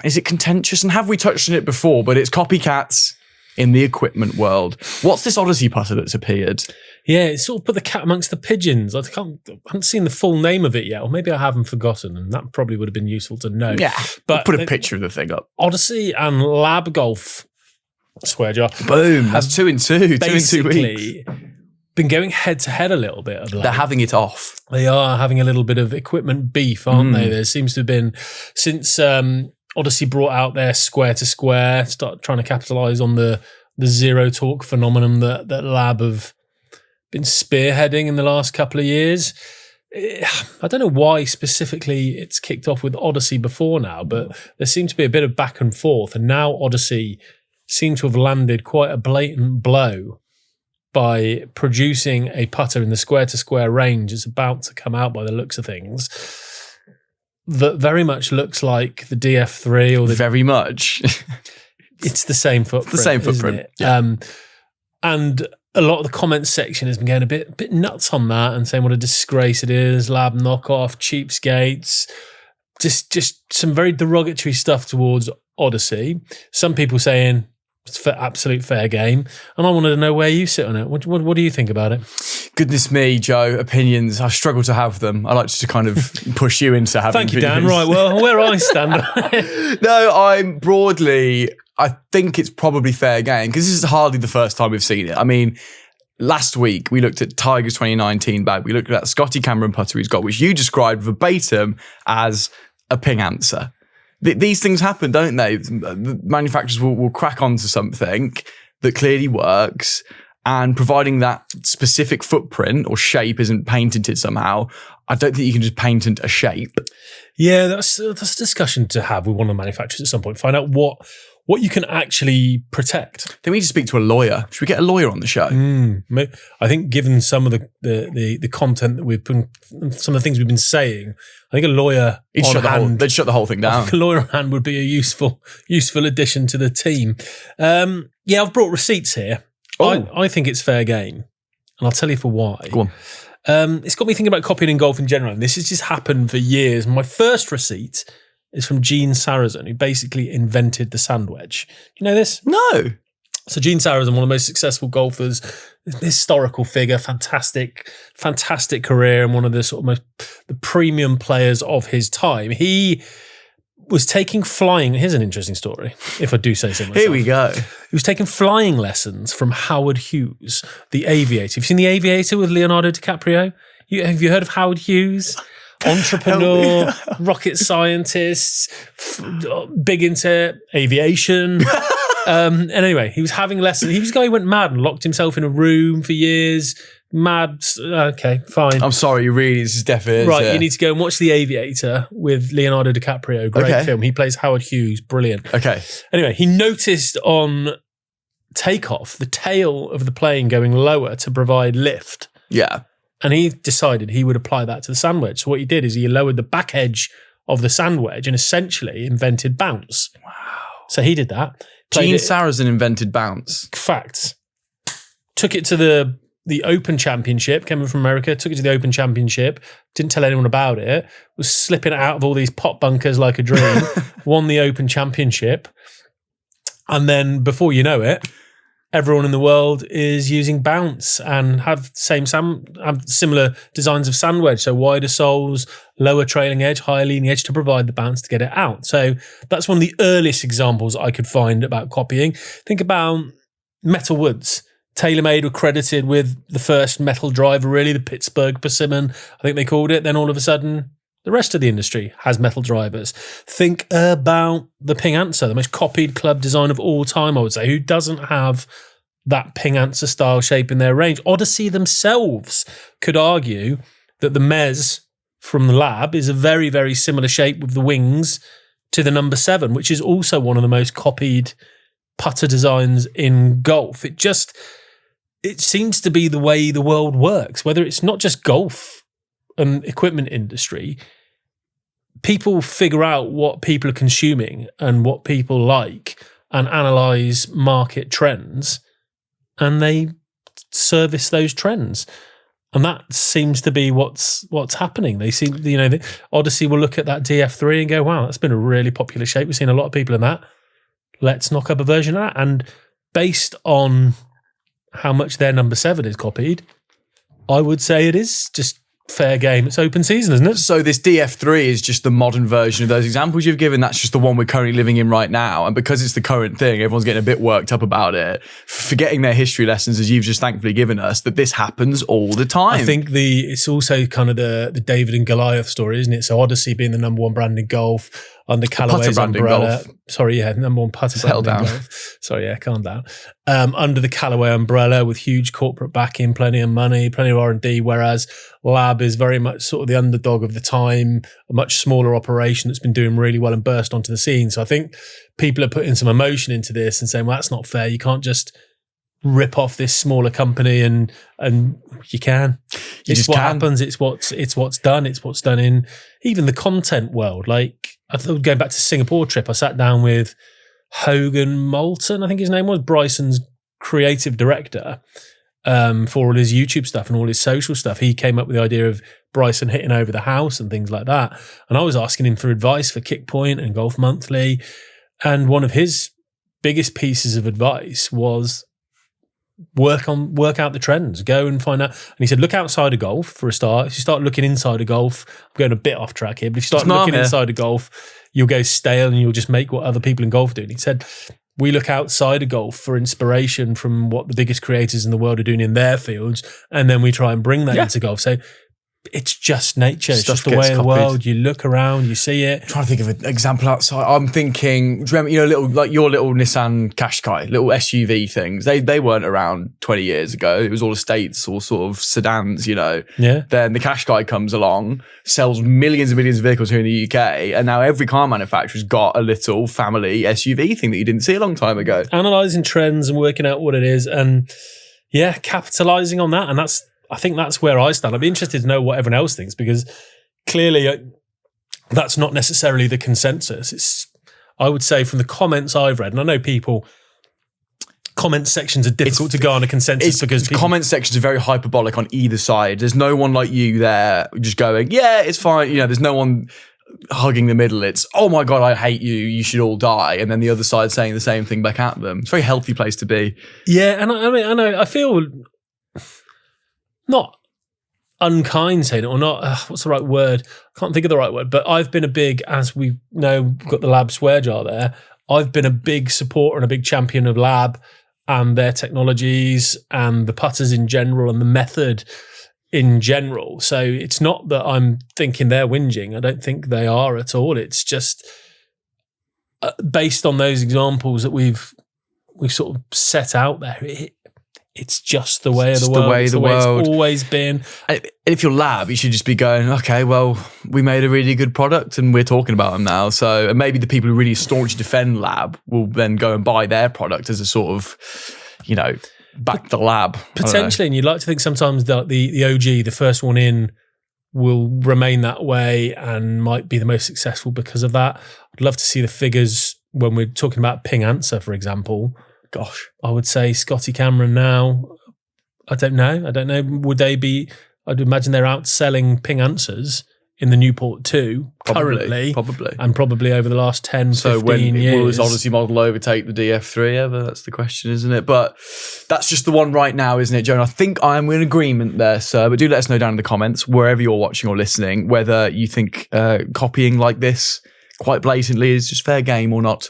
is it contentious? And have we touched on it before? But it's copycats in the equipment world. What's this Odyssey putter that's appeared? Yeah, it's sort of put the cat amongst the pigeons. I haven't seen the full name of it yet, or maybe I haven't forgotten, and that probably would have been useful to know. Yeah, but we'll put a picture of the thing up. Odyssey and Lab Golf, swear jar. Boom, that's 2 in 2. 2 in 2 weeks. Been going head to head a little bit of late. They're having it off. They are having a little bit of equipment beef, aren't they? There seems to have been, since Odyssey brought out their square to square, start trying to capitalise on the zero torque phenomenon that Lab have been spearheading in the last couple of years. I don't know why specifically it's kicked off with Odyssey before now, but there seemed to be a bit of back and forth, and now Odyssey seem to have landed quite a blatant blow by producing a putter in the square-to-square range. It's about to come out by the looks of things, that very much looks like the DF3 or the... Very much. It's the same footprint. It's the same footprint. Isn't it? Yeah. And a lot of the comments section has been going a bit nuts on that and saying what a disgrace it is, Lab knockoff, cheapskates, just some very derogatory stuff towards Odyssey. Some people saying it's for absolute fair game. And I wanted to know where you sit on it. What do you think about it? Goodness me, Joe, opinions. I struggle to have them. I like to kind of push you into having Thank you, opinions. Dan. Right, well, where I stand. No, I'm broadly, I think it's probably fair game because this is hardly the first time we've seen it. I mean, last week we looked at Tiger's 2019 bag. We looked at that Scotty Cameron putter he's got, which you described verbatim as a ping answer. These things happen, don't they? The manufacturers will crack onto something that clearly works, and providing that specific footprint or shape isn't patented somehow, I don't think you can just patent a shape. Yeah, that's a discussion to have with one of the manufacturers at some point. Find out what you can actually protect. Then we need to speak to a lawyer. Should we get a lawyer on the show? I think given some of the content that we've been, some of the things we've been saying, I think a lawyer they'd shut the whole thing down. A lawyer on hand would be a useful addition to the team. Yeah, I've brought receipts here. I think it's fair game, and I'll tell you for why. Go on. It's got me thinking about copying in golf in general, and this has just happened for years. My first receipt is from Gene Sarazen, who basically invented the sand wedge. Do you know this? No. So Gene Sarazen, one of the most successful golfers, historical figure, fantastic career, and one of the sort of the premium players of his time. He was taking flying. Here's an interesting story, if I do say so myself. Here we go. He was taking flying lessons from Howard Hughes, the aviator. Have you seen The Aviator with Leonardo DiCaprio? Have you heard of Howard Hughes? Entrepreneur, rocket scientist, big into aviation. Anyway, he was having lessons. He was a guy who went mad and locked himself in a room for years. Mad. Okay, fine. I'm sorry, this is deaf ears. Right, you need to go and watch The Aviator with Leonardo DiCaprio. Great film. He plays Howard Hughes. Brilliant. Okay. Anyway, he noticed on takeoff the tail of the plane going lower to provide lift. Yeah. And he decided he would apply that to the sand wedge. So what he did is he lowered the back edge of the sand wedge and essentially invented bounce. Wow. So he did that. Gene Sarazen invented bounce. Facts. Took it to the Open Championship, came in from America, took it to the Open Championship, didn't tell anyone about it, was slipping it out of all these pot bunkers like a dream, won the Open Championship. And then before you know it, everyone in the world is using bounce and have similar designs of sand wedge. So wider soles, lower trailing edge, higher leading edge to provide the bounce to get it out. So that's one of the earliest examples I could find about copying. Think about metal woods. TaylorMade were credited with the first metal driver, really, the Pittsburgh Persimmon, I think they called it. Then all of a sudden, the rest of the industry has metal drivers. Think about the Ping Answer, the most copied club design of all time, I would say. Who doesn't have that Ping Answer style shape in their range? Odyssey themselves could argue that the Mez from the Lab is a very, very similar shape with the wings to the number 7, which is also one of the most copied putter designs in golf. It seems to be the way the world works, whether it's not just golf and equipment industry. People figure out what people are consuming and what people like and analyze market trends, and they service those trends. And that seems to be what's happening. They see, the Odyssey will look at that DF3 and go, wow, that's been a really popular shape. We've seen a lot of people in that. Let's knock up a version of that. And based on how much their number 7 is copied, I would say it is just fair game. It's open season, isn't it? So this DF3 is just the modern version of those examples you've given. That's just the one we're currently living in right now. And because it's the current thing, everyone's getting a bit worked up about it, forgetting their history lessons, as you've just thankfully given us, that this happens all the time. I think it's also kind of the David and Goliath story, isn't it? So Odyssey being the number 1 brand in golf, under Callaway's umbrella. Sorry, yeah, number 1 putter brand in golf. Sorry, yeah, calm down. Under the Callaway umbrella with huge corporate backing, plenty of money, plenty of R&D, whereas Lab is very much sort of the underdog of the time, a much smaller operation that's been doing really well and burst onto the scene. So I think people are putting some emotion into this and saying, well, that's not fair. You can't just rip off this smaller company and you can. It's what happens. It's what's done. It's what's done in even the content world. Like I thought, going back to Singapore trip, I sat down with Hogan Moulton, I think his name was, Bryson's creative director, for all his YouTube stuff and all his social stuff. He came up with the idea of Bryson hitting over the house and things like that. And I was asking him for advice for Kickpoint and Golf Monthly. And one of his biggest pieces of advice was work out the trends, go and find out. And he said, look outside of golf for a start. If you start looking inside of golf, I'm going a bit off track here, but if you start looking inside of golf, you'll go stale and you'll just make what other people in golf do. And he said, we look outside of golf for inspiration from what the biggest creators in the world are doing in their fields, and then we try and bring that into golf. So it's just nature. It's just the way of the world. You look around, you see it. I'm trying to think of an example outside. I'm thinking, do you remember, little, like your little Nissan Qashqai, little SUV things. They weren't around 20 years ago. It was all estates, all sort of sedans, Yeah. Then the Qashqai comes along, sells millions and millions of vehicles here in the UK, and now every car manufacturer's got a little family SUV thing that you didn't see a long time ago. Analysing trends and working out what it is, and capitalising on that, and I think that's where I stand. I'd be interested to know what everyone else thinks, because clearly that's not necessarily the consensus. I would say from the comments I've read, and I know comment sections are difficult to go on a consensus because comment sections are very hyperbolic on either side. There's no one like you there just going, yeah, it's fine. There's no one hugging the middle. It's, oh my God, I hate you. You should all die. And then the other side saying the same thing back at them. It's a very healthy place to be. Yeah. And I know, I feel not unkind saying it, or not, what's the right word? I can't think of the right word, but I've been a big, as we know, we've got the Lab swear jar there. I've been a big supporter and a big champion of Lab and their technologies and the putters in general and the method in general. So it's not that I'm thinking they're whinging. I don't think they are at all. It's just based on those examples that we've sort of set out there. It's just the way of the world. It's the way it's always been. And if you're Lab, you should just be going, okay, well, we made a really good product and we're talking about them now. So and maybe the people who really staunchly defend Lab will then go and buy their product as a sort of, back the Lab. Potentially, and you'd like to think sometimes that the OG, the first one in, will remain that way and might be the most successful because of that. I'd love to see the figures when we're talking about ping answer, for example. Gosh, I would say Scotty Cameron now. I don't know. Would they be? I'd imagine they're outselling ping answers in the Newport 2 currently. Probably. And probably over the last 10, so 15 years. Will this Odyssey model overtake the DF3 ever? That's the question, isn't it? But that's just the one right now, isn't it, Joan? I think I'm in agreement there, sir. But do let us know down in the comments, wherever you're watching or listening, whether you think copying like this quite blatantly is just fair game or not.